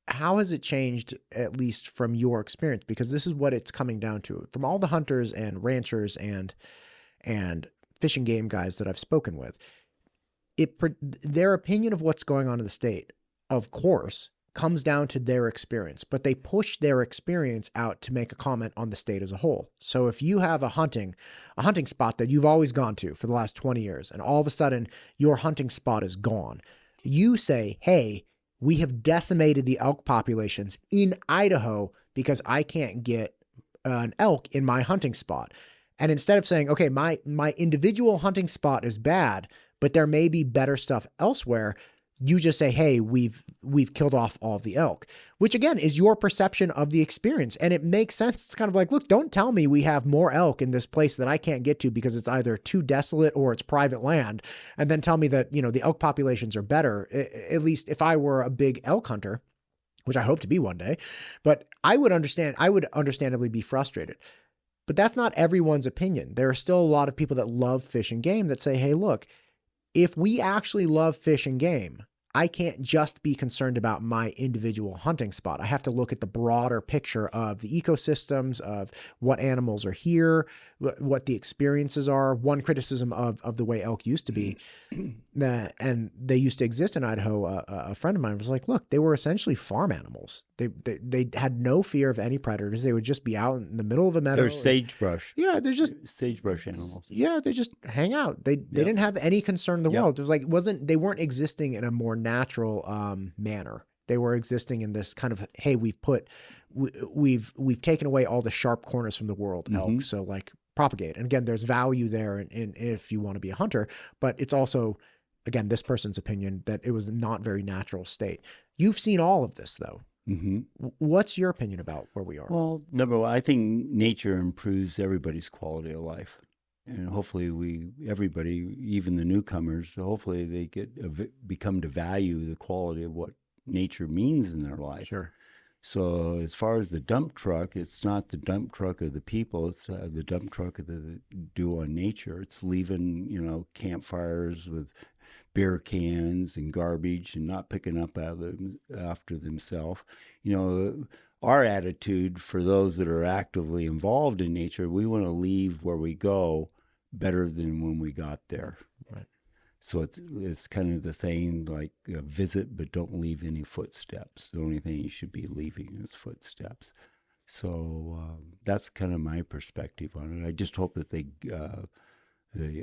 How has it changed, at least from your experience? Because this is what it's coming down to. From all the hunters and ranchers and fishing game guys that I've spoken with, their opinion of what's going on in the state, of course, comes down to their experience, but they push their experience out to make a comment on the state as a whole. So if you have a hunting spot that you've always gone to for the last 20 years, and all of a sudden your hunting spot is gone, you say, hey, we have decimated the elk populations in Idaho because I can't get an elk in my hunting spot. And instead of saying, okay, my individual hunting spot is bad, but there may be better stuff elsewhere, you just say, hey, we've killed off all the elk, which again is your perception of the experience. And it makes sense. It's kind of like, look, don't tell me we have more elk in this place that I can't get to because it's either too desolate or it's private land. And then tell me that, you know, the elk populations are better. At least if I were a big elk hunter, which I hope to be one day, but I would understandably be frustrated. But that's not everyone's opinion. There are still a lot of people that love fish and game that say, hey, look, if we actually love fish and game, I can't just be concerned about my individual hunting spot. I have to look at the broader picture of the ecosystems, of what animals are here, what the experiences are. One criticism of the way elk used to be, and they used to exist in Idaho. A friend of mine was like, look, they were essentially farm animals. They had no fear of any predators. They would just be out in the middle of a meadow. They're sagebrush. Yeah, they're just sagebrush animals. Yeah, they just hang out. They didn't have any concern in the world. It was like they weren't existing in a more natural manner. They were existing in this kind of, hey, we've taken away all the sharp corners from the world, elk. So like propagate. And again, there's value there in if you want to be a hunter, but it's also, again, this person's opinion that it was not very natural state. You've seen all of this though. Mm-hmm. What's your opinion about where we are? Well, number one, I think nature improves everybody's quality of life. And hopefully everybody, even the newcomers, hopefully they become to value the quality of what nature means in their life. Sure. So as far as the dump truck, it's not the dump truck of the people. It's the dump truck of the do on nature. It's leaving, campfires with beer cans and garbage and not picking up after themselves. Our attitude for those that are actively involved in nature, we want to leave where we go better than when we got there. Right. So it's kind of the thing like visit, but don't leave any footsteps. The only thing you should be leaving is footsteps. So that's kind of my perspective on it. I just hope that they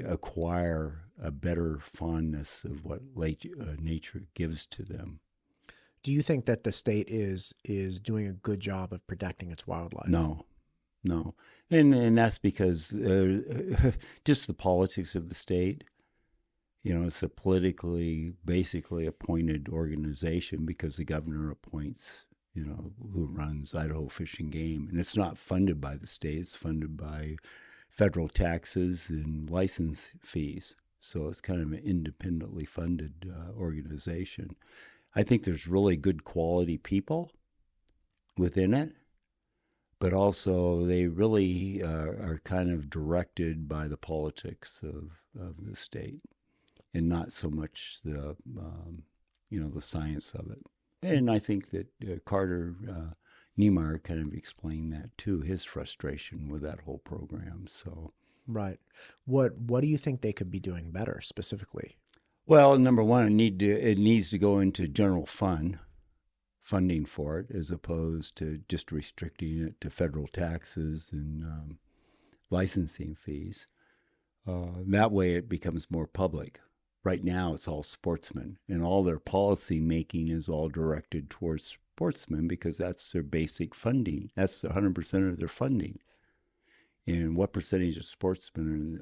acquire a better fondness of what nature gives to them. Do you think that the state is doing a good job of protecting its wildlife? No. And that's because just the politics of the state. It's a politically, basically appointed organization because the governor appoints, who runs Idaho Fish and Game. And it's not funded by the state. It's funded by federal taxes and license fees. So it's kind of an independently funded organization. I think there's really good quality people within it, but also they really are kind of directed by the politics of the state and not so much the science of it. And I think that Carter Niemeyer kind of explained that too, his frustration with that whole program. So, right. What do you think they could be doing better specifically? Well, number one, it needs to go into general funding for it, as opposed to just restricting it to federal taxes and licensing fees. That way, it becomes more public. Right now, it's all sportsmen, and all their policy making is all directed towards sportsmen because that's their basic funding. That's 100% of their funding. And what percentage of sportsmen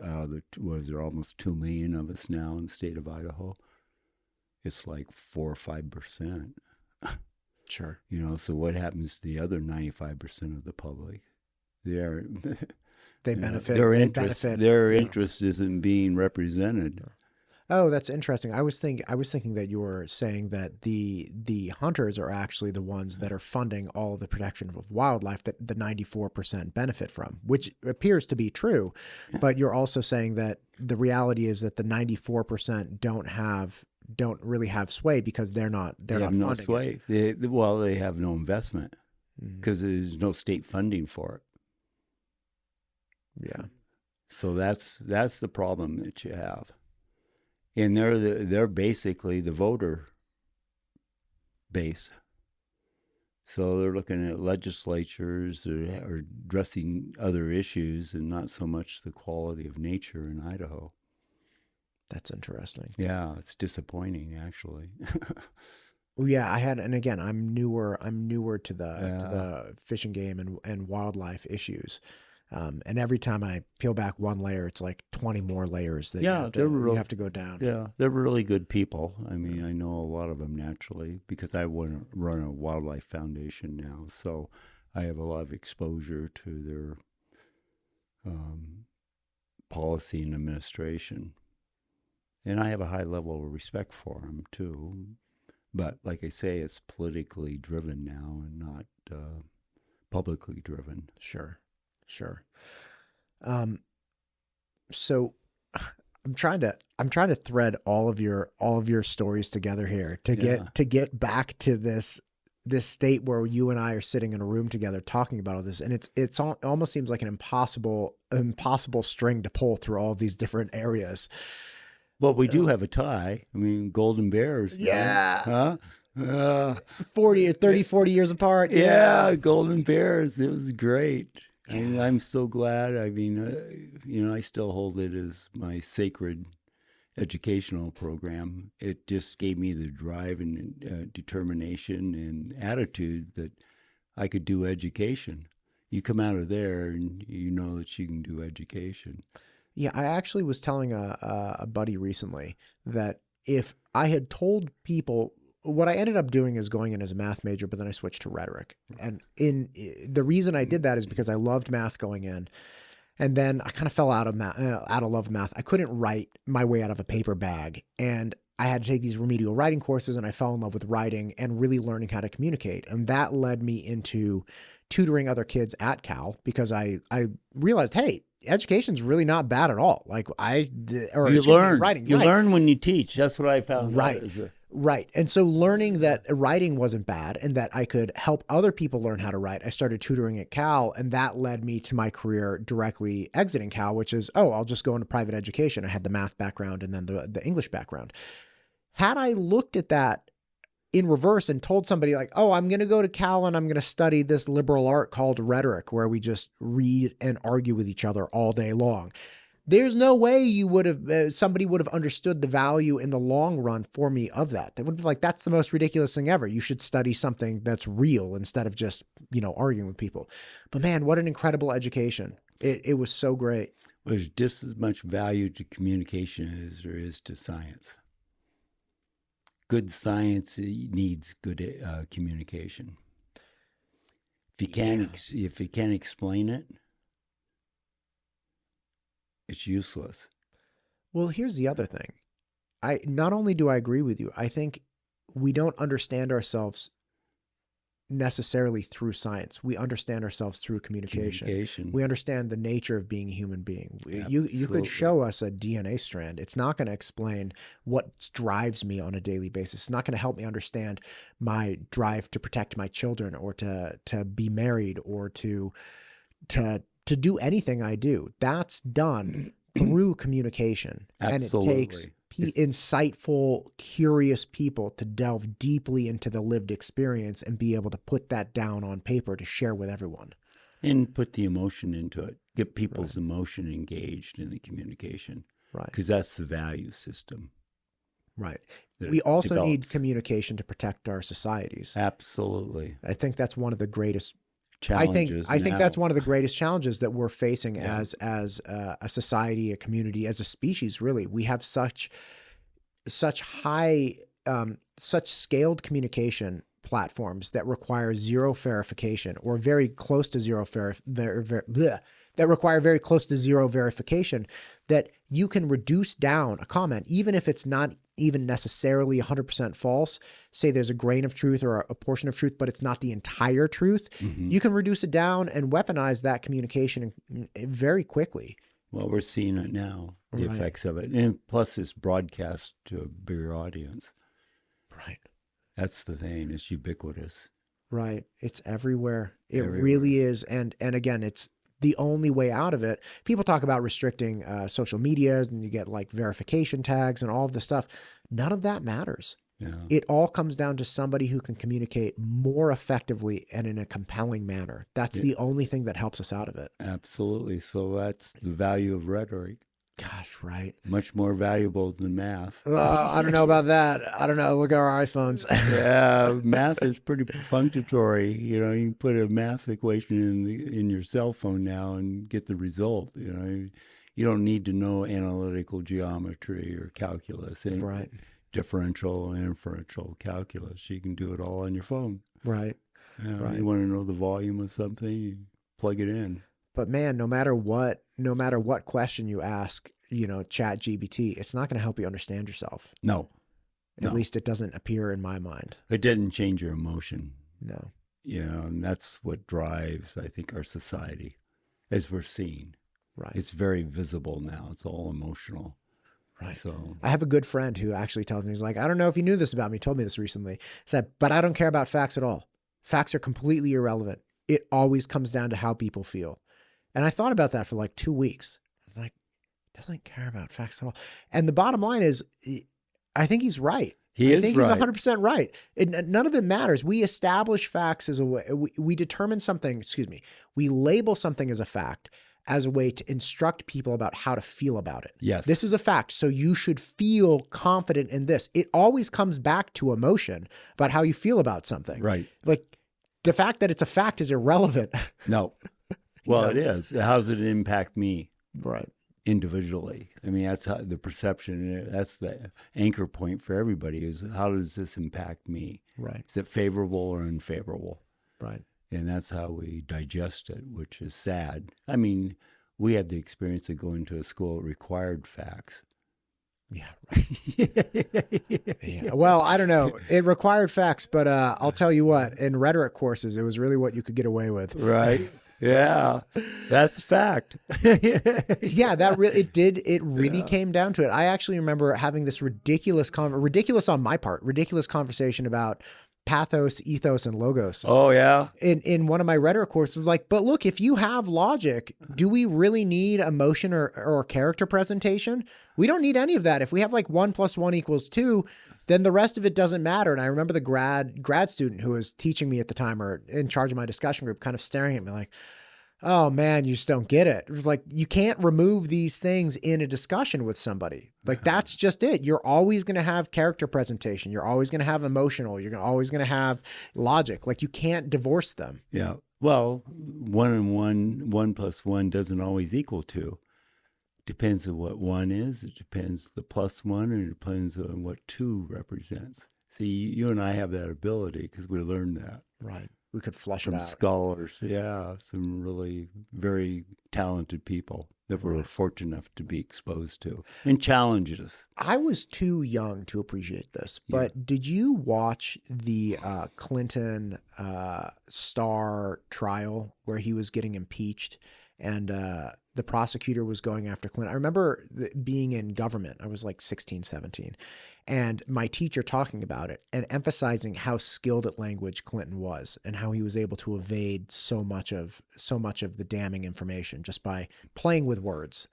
was there almost 2 million of us now in the state of Idaho? It's like 4 or 5%. Sure. You know, so what happens to the other 95% of the public? They're, They benefit. Their interest isn't being represented. Oh, that's interesting. I was thinking that you were saying that the hunters are actually the ones that are funding all of the protection of wildlife that the 94% benefit from, which appears to be true. But you're also saying that the reality is that the 94% don't really have sway because they're not funding no sway. They have no investment because there's no state funding for it. Yeah. So that's the problem that you have. And they're basically the voter base. So they're looking at legislatures or addressing other issues and not so much the quality of nature in Idaho. That's interesting. Yeah, it's disappointing actually. Well, yeah, and again, I'm newer to the fish and game and wildlife issues. And every time I peel back one layer, it's like 20 more layers that you have to go down. Yeah, they're really good people. I mean, I know a lot of them naturally because I run a wildlife foundation now. So I have a lot of exposure to their policy and administration. And I have a high level of respect for them too. But like I say, it's politically driven now and not publicly driven. Sure. So I'm trying to thread all of your stories together here to get back to this state where you and I are sitting in a room together talking about all this, and it almost seems like an impossible string to pull through all of these different areas. Well, we do have a tie. I mean, golden bears. Yeah. Huh? 40 years apart. Yeah, golden bears. It was great. And I'm so glad. I mean, I still hold it as my sacred educational program. It just gave me the drive and determination and attitude that I could do education. You come out of there and you know that you can do education. Yeah, I actually was telling a buddy recently that if I had told people, what I ended up doing is going in as a math major, but then I switched to rhetoric. And the reason I did that is because I loved math going in. And then I kind of fell out of love of math. I couldn't write my way out of a paper bag. And I had to take these remedial writing courses, and I fell in love with writing and really learning how to communicate. And that led me into tutoring other kids at Cal because I realized, hey, education's really not bad at all. Like you learn when you teach. That's what I found. Right. And so learning that writing wasn't bad and that I could help other people learn how to write, I started tutoring at Cal, and that led me to my career directly exiting Cal, which is, I'll just go into private education. I had the math background and then the English background. Had I looked at that in reverse and told somebody like, I'm going to go to Cal and I'm going to study this liberal art called rhetoric, where we just read and argue with each other all day long, there's no way somebody would have understood the value in the long run for me of that. They would be like, that's the most ridiculous thing ever. You should study something that's real instead of just, arguing with people. But man, what an incredible education. It was so great. There's just as much value to communication as there is to science. Good science needs good communication. If you can't explain it, it's useless. Well, here's the other thing. Not only do I agree with you, I think we don't understand ourselves necessarily through science. We understand ourselves through communication. We understand the nature of being a human being. You could show us a DNA strand. It's not going to explain what drives me on a daily basis. It's not going to help me understand my drive to protect my children or to be married or to do anything I do. That's done through communication. Absolutely. And it takes insightful, curious people to delve deeply into the lived experience and be able to put that down on paper to share with everyone. And put the emotion into it. Get people's emotion engaged in the communication. Right. Because that's the value system. Right. We also need communication to protect our societies. Absolutely. I think that's one of the greatest challenges. I think now. that's one of the greatest challenges that we're facing Yeah. as a society, a community, as a species. Really, we have such high, such scaled communication platforms that require zero verification or very close to zero that require very close to zero verification, that you can reduce down a comment, even if it's not even necessarily 100% false. Say there's a grain of truth or a portion of truth, but it's not the entire truth. Mhm. You can reduce it down and weaponize that communication very quickly. Well, we're seeing it now, the Right. effects of it. And plus, it's broadcast to a bigger audience. Right. That's the thing. It's ubiquitous. Right. It's everywhere. It Everywhere. really is. And again, it's the only way out of it. People talk about restricting social medias, and you get like verification tags and all of this stuff. None of that matters. Yeah. It all comes down to somebody who can communicate more effectively and in a compelling manner. That's the only thing that helps us out of it. Absolutely. So that's the value of rhetoric. Gosh, right. Much more valuable than math. I don't know about that. I don't know. Look at our iPhones. Yeah, math is pretty perfunctory. You know, you can put a math equation in your cell phone now and get the result. You know, you don't need to know analytical geometry or calculus and Right. differential and inferential calculus. You can do it all on your phone. Right. You know, Right. You want to know the volume of something, you plug it in. But man, no matter what question you ask, Chat GPT, it's not going to help you understand yourself. No, At least it doesn't appear in my mind. it didn't change your emotion. No. You know, and that's what drives, I think, our society, as we're seeing. Right. It's very visible now. It's all emotional. Right. So I have a good friend who actually tells me, he's like, I don't know if you knew this about me. He told me this recently. He said, but I don't care about facts at all. Facts are completely irrelevant. It always comes down to how people feel. And I thought about that for like 2 weeks. I was like, he doesn't care about facts at all. And the bottom line is, I think he's right. I think he's 100% right. None of it matters. We establish facts as a way, we determine something, we label something as a fact as a way to instruct people about how to feel about it. Yes. This is a fact, so you should feel confident in this. It always comes back to emotion about how you feel about something. Right. Like the fact that it's a fact is irrelevant. No. Well, it is. How does it impact me Right. individually? I mean, that's how the perception, that's the anchor point for everybody is how does this impact me? Right. Is it favorable or unfavorable? Right. And that's how we digest it, which is sad. I mean, we had the experience of going to a school that required facts. Yeah. Right. Yeah. Well, I don't know. It required facts, but I'll tell you what, in rhetoric courses, it was really what you could get away with. Right. Yeah. That's a fact. Yeah, it really came down to it. I actually remember having this ridiculous on my part, ridiculous conversation about pathos, ethos, and logos. Oh, yeah. In one of my rhetoric courses, was like, but look, if you have logic, do we really need emotion or character presentation? We don't need any of that. If we have like 1 + 1 = 2, then the rest of it doesn't matter. And I remember the grad student who was teaching me at the time or in charge of my discussion group kind of staring at me like, oh man, you just don't get it. It was like, you can't remove these things in a discussion with somebody. Like, that's just it. You're always going to have character presentation. You're always going to have emotional. You're always going to have logic. Like, you can't divorce them. Yeah. Well, 1 + 1 doesn't always equal 2. Depends on what 1 is. It depends the +1, and it depends on what 2 represents. See, you and I have that ability because we learned that Right. We could flush from it out. scholars. Yeah, some really very talented people that we're fortunate enough to be exposed to and challenged us. I was too young to appreciate this, but did you watch the Clinton Starr trial where he was getting impeached and the prosecutor was going after Clinton? I remember being in government. I was like 16, 17. And my teacher talking about it and emphasizing how skilled at language Clinton was and how he was able to evade so much of the damning information just by playing with words.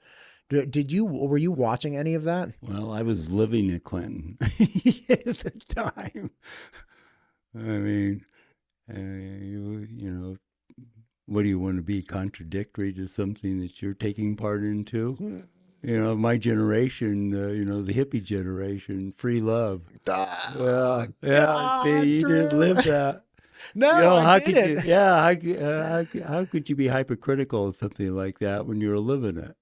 Were you watching any of that? Well, I was living at Clinton at the time. I mean, you know, what do you want to be contradictory to something that you're taking part into? You know, my generation, the hippie generation, free love. Yeah. See, you didn't live that. No, You know, I how could didn't. you? Yeah, how could you be hypercritical of something like that when you're living it?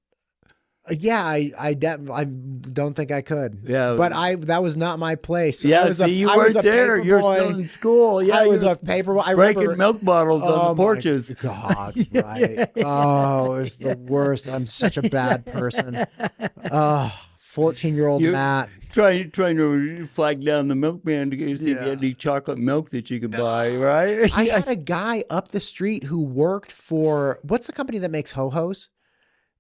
Yeah, I don't think I could. Yeah, But that was not my place. yeah. See, you I was weren't a there. paper You're boy. still in school. Yeah, I was you're a paper boy. I breaking remember. milk bottles on the porches. My God, right? Oh, it was the worst. I'm such a bad person. 14-year-old You're Matt. trying to flag down the milkman to see if he had any chocolate milk that you could buy, right? I had a guy up the street who worked for, what's the company that makes ho-hos?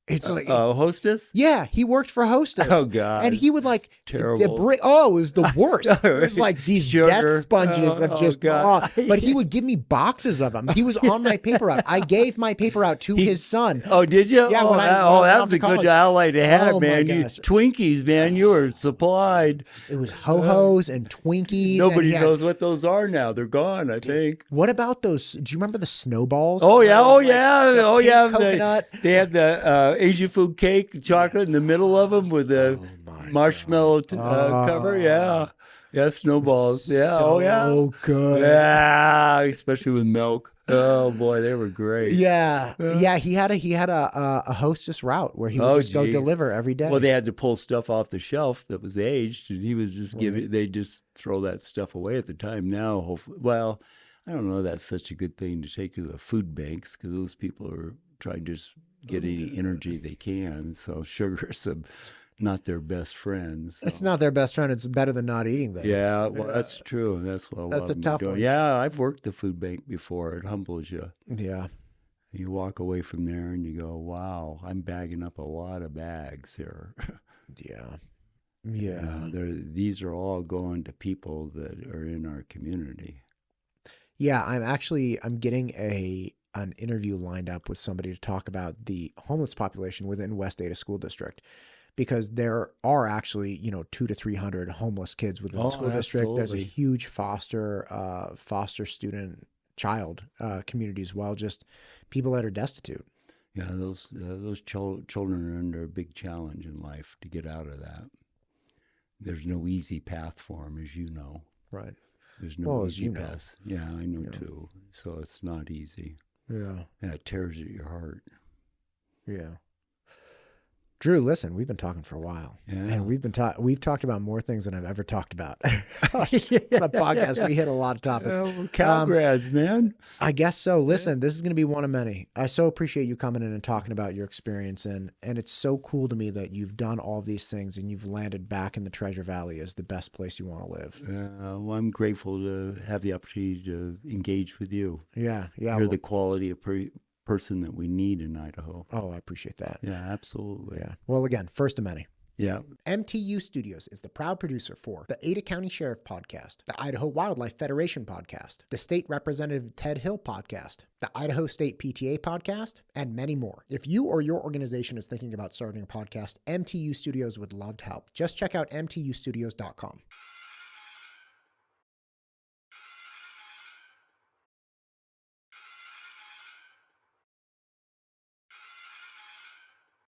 It's like, Hostess? yeah, he worked for Hostess. Oh, God. And he would like Terrible. it was the worst. It was like these Sugar. death sponges of just. God. But he would give me boxes of them. He was on my paper route. I gave my paper route to his son. Oh, did you? Yeah, Oh, when I that went was off to a good college. ally to have, Oh, my man. You gosh. Twinkies, man. You were supplied. It was ho-hos and Twinkies. Nobody and he had- knows what those are now. They're gone, I think. What about those? Do you remember the snowballs? Oh yeah, It was like the oh pink yeah. coconut. They had the Asian food cake chocolate in the middle of them with the my marshmallow cover. Yeah, yeah, snowballs. Yeah, oh yeah, So good. yeah, especially with milk. Oh boy, they were great. Yeah, yeah. He had a hostess route where he would Oh, just go geez. deliver every day. Well, they had to pull stuff off the shelf that was aged, and he was just giving. They just throw that stuff away at the time. Now, hopefully, well, I don't know. That's such a good thing to take to the food banks because those people are trying to just get any energy they can. So sugar's not their best friends. So. It's not their best friend. It's better than not eating them. Yeah, well, that's true. That's what That's a tough one. Yeah, I've worked the food bank before. It humbles you. Yeah. You walk away from there and you go, "Wow, I'm bagging up a lot of bags here." Yeah. Yeah. These are all going to people that are in our community. Yeah. I'm getting an interview lined up with somebody to talk about the homeless population within West Ada School District, because there are actually 200 to 300 homeless kids within the school district. There's a absolutely. huge foster student child community as well, just people that are destitute. Yeah, those children are under a big challenge in life to get out of that. There's no easy path for them, as you know. Right. There's no Well, as easy you know. path. Yeah, I know too. So it's not easy. Yeah. And it tears at your heart. Yeah. Drew, listen, we've been talking for a while, Yeah. and we've talked about more things than I've ever talked about on a podcast. We hit a lot of topics. We're Calgrads, man. I guess so. Listen, this is going to be one of many. I so appreciate you coming in and talking about your experience, and it's so cool to me that you've done all of these things and you've landed back in the Treasure Valley as the best place you want to live. Well, I'm grateful to have the opportunity to engage with you. Yeah, yeah. You're the quality of person that we need in Idaho. Oh, I appreciate that. Yeah, absolutely. Yeah. Well, again, first of many. Yeah. MTU Studios is the proud producer for the Ada County Sheriff Podcast, the Idaho Wildlife Federation Podcast, the State Representative Ted Hill Podcast, the Idaho State PTA Podcast, and many more. If you or your organization is thinking about starting a podcast, MTU Studios would love to help. Just check out mtustudios.com.